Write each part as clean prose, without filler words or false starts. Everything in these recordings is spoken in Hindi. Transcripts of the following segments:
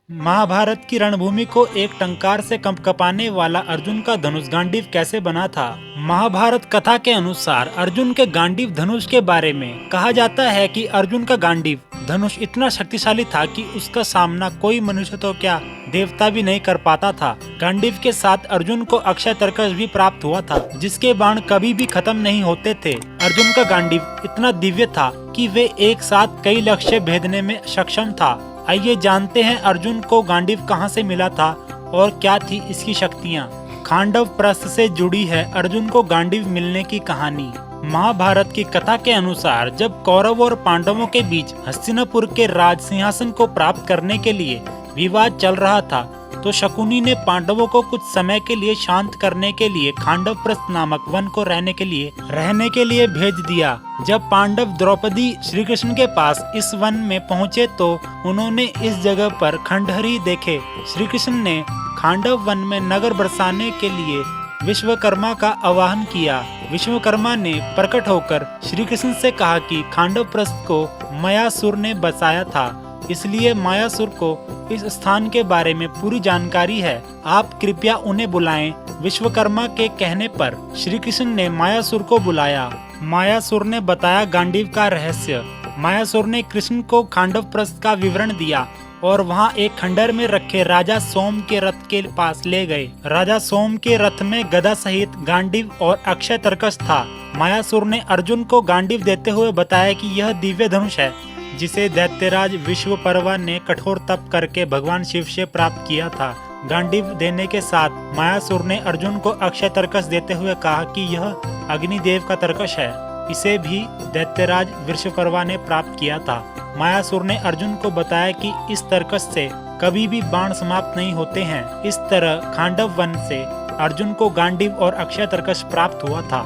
महाभारत की रणभूमि को एक टंकार से कंपकपाने वाला अर्जुन का धनुष गांडीव कैसे बना था। महाभारत कथा के अनुसार अर्जुन के गांडीव धनुष के बारे में कहा जाता है कि अर्जुन का गांडीव धनुष इतना शक्तिशाली था कि उसका सामना कोई मनुष्य तो क्या देवता भी नहीं कर पाता था। गांडीव के साथ अर्जुन को अक्षय तर्कस भी प्राप्त हुआ था, जिसके बाण कभी भी खत्म नहीं होते थे। अर्जुन का गांडीव इतना दिव्य था कि वे एक साथ कई लक्ष्य भेदने में सक्षम था। आइए जानते हैं अर्जुन को गांडीव कहां से मिला था और क्या थी इसकी शक्तियां। खांडव प्रस्थ से जुड़ी है अर्जुन को गांडीव मिलने की कहानी। महाभारत की कथा के अनुसार जब कौरव और पांडवों के बीच हस्तिनापुर के राज सिंहासन को प्राप्त करने के लिए विवाद चल रहा था, तो शकुनी ने पांडवों को कुछ समय के लिए शांत करने के लिए खांडव प्रस्थ नामक वन को रहने के लिए भेज दिया। जब पांडव द्रौपदी श्री कृष्ण के पास इस वन में पहुँचे तो उन्होंने इस जगह पर खंडहरी देखे। श्री कृष्ण ने खांडव वन में नगर बरसाने के लिए विश्वकर्मा का आवाहन किया। विश्वकर्मा ने प्रकट होकर श्री कृष्ण से कहा कि खांडव प्रस्थ को मायासुर ने बसाया था, इसलिए मायासुर को इस स्थान के बारे में पूरी जानकारी है। आप कृपया उन्हें बुलाएं। विश्वकर्मा के कहने पर श्री कृष्ण ने मायासुर को बुलाया। मायासुर ने बताया गांडीव का रहस्य। मायासुर ने कृष्ण को खांडव प्रस्थ का विवरण दिया और वहां एक खंडहर में रखे राजा सोम के रथ के पास ले गए। राजा सोम के रथ में गदा सहित गांडीव और अक्षय तर्कस था। मायासुर ने अर्जुन को गांडीव देते हुए बताया कि यह दिव्य धनुष है, जिसे दैत्यराज विश्वपर्वा ने कठोर तप करके भगवान शिव से प्राप्त किया था। गांडीव देने के साथ मायासुर ने अर्जुन को अक्षय तर्कस देते हुए कहा कि यह अग्निदेव का तर्कस है, इसे भी दैत्यराज विश्वपर्वा ने प्राप्त किया था। मायासुर ने अर्जुन को बताया कि इस तर्कस से कभी भी बाण समाप्त नहीं होते हैं। इस तरह खांडव वन से अर्जुन को गांडीव और अक्षय तर्कस प्राप्त हुआ था।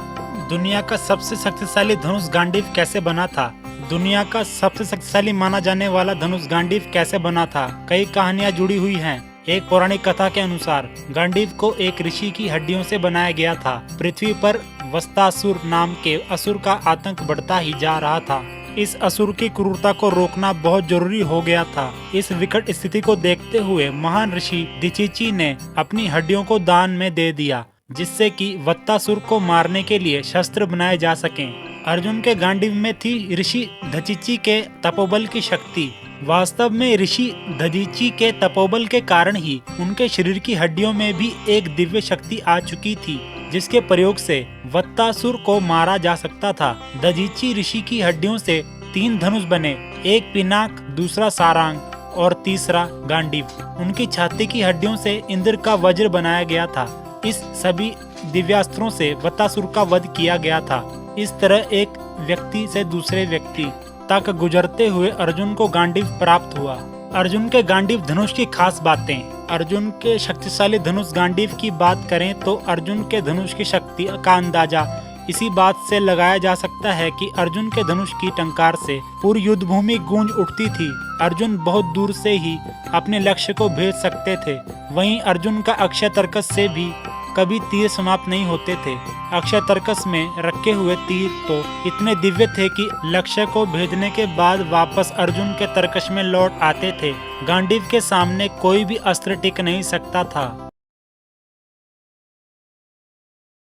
दुनिया का सबसे शक्तिशाली धनुष गांडीव कैसे बना था। दुनिया का सबसे शक्तिशाली माना जाने वाला धनुष गांडीव कैसे बना था, कई कहानियां जुड़ी हुई हैं। एक पौराणिक कथा के अनुसार गांडीव को एक ऋषि की हड्डियों से बनाया गया था। पृथ्वी पर वस्तासुर नाम के असुर का आतंक बढ़ता ही जा रहा था। इस असुर की क्रूरता को रोकना बहुत जरूरी हो गया था। इस विकट स्थिति को देखते हुए महान ऋषि दिचिची ने अपनी हड्डियों को दान में दे दिया, जिससे कि वत्तासुर को मारने के लिए शस्त्र बनाए जा सकें। अर्जुन के गांडीव में थी ऋषि दधीची के तपोबल की शक्ति। वास्तव में ऋषि दधीची के तपोबल के कारण ही उनके शरीर की हड्डियों में भी एक दिव्य शक्ति आ चुकी थी, जिसके प्रयोग से वत्तासुर को मारा जा सकता था। दधीची ऋषि की हड्डियों से 3 धनुष बने, एक पिनाक, दूसरा सारंग और तीसरा गांडीव। उनकी छाती की हड्डियों से इंद्र का वज्र बनाया गया था। इस सभी दिव्यास्त्रों से वत्तासुर का वध किया गया था। इस तरह एक व्यक्ति से दूसरे व्यक्ति तक गुजरते हुए अर्जुन को गांडीव प्राप्त हुआ। अर्जुन के गांडीव धनुष की खास बातें। अर्जुन के शक्तिशाली धनुष गांडीव की बात करें तो अर्जुन के धनुष की शक्ति का अंदाजा इसी बात से लगाया जा सकता है कि अर्जुन के धनुष की टंकार से पूरी युद्ध भूमि गूंज उठती थी। अर्जुन बहुत दूर से ही अपने लक्ष्य को भेज सकते थे। वहीं अर्जुन का अक्षय तर्कस से भी कभी तीर समाप्त नहीं होते थे। अक्षय तर्कस में रखे हुए तीर तो इतने दिव्य थे कि लक्ष्य को भेजने के बाद वापस अर्जुन के तर्कस में लौट आते थे। गांडीव के सामने कोई भी अस्त्र टिक नहीं सकता था।